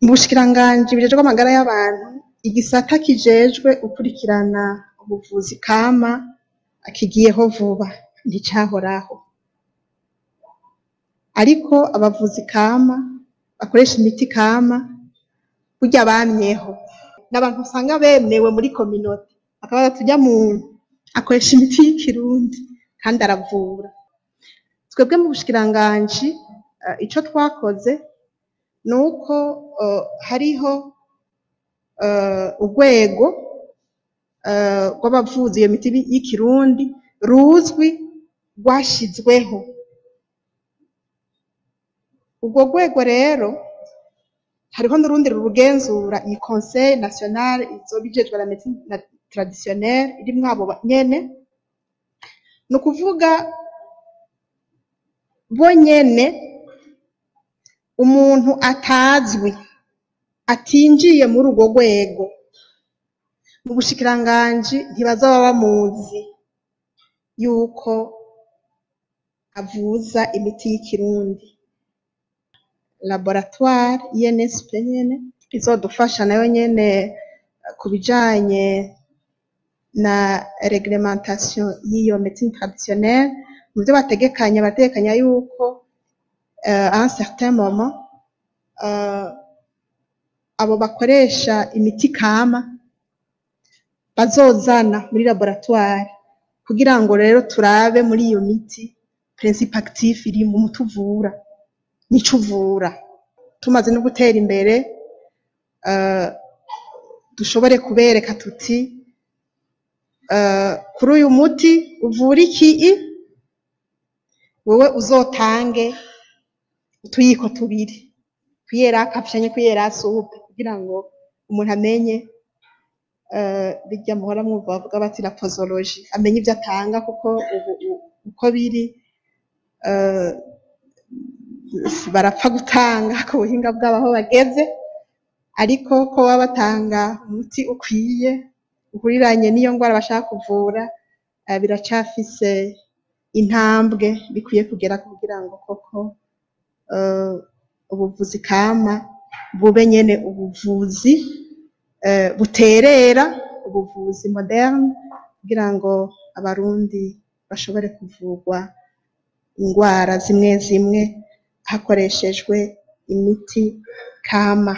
mu bushikiranganji bujejwe amagara y'abantu igisata kijejwe gukurikirana ubuvuzi kama kigiyeho vuba nticahoraho, ariko abavuzi kama bakoresha imiti kama burya bamyeho n'abantu usanga bemewe muri communauté akabaza tujya muntu akoresha imiti y'ikirundi kandi aravura. Twebwe mu bushikiranganji ico twakoze nuko hariho urwego rw'abavuzi iyo miti y'ikirundi ruzwi rwashizweho. Urwo rwego rero hariho n'urundi rurugenzura, iyi Conseil national izobijejwe la médecine traditionnelle irimwo abo nyene, ni ukuvuga bo nyene umuntu atazwi atinjiye muri urwo rwego mu bushikiranganji ntibazaba bamuzi yuko avuza imiti y'ikirundi. Laboratoire INSP nyene izodufasha nayo nyene ku bijanye na reglementation y'iyo médecine traditionnelle. Mu byo bategekanya yuko à un certain moment abo bakoresha imiti kama bazozana muri laboratoire kugira ngo rero turabe muri iyo miti principe actif iri mu mutuvura nico uvura. Tumaze no gutera imbere dushobore kubereka tuti kuri uyu muti uvura iki, wewe uzotange utuyiko tubiri kuyera kapshanye kuyera soupe kugira ngo umuntu amenye bijya muhora mwumva bavuga bati la posologie, amenye ibyo atanga kuko uko biri barapfa gutanga ku buhinga bwabo aho bageze, ariko ko baba batanga umuti ukwiye uhuriranye n'iyo ngwara bashaka kuvura biracafise intambwe bikwiye kugera kugira ngo koko ubuvuzi kama bube nyene ubuvuzi buterera, ubuvuzi moderne kugira ngo abarundi bashobore kuvurwa ingwara zimwe zimwe hakoreshejwe imiti kama.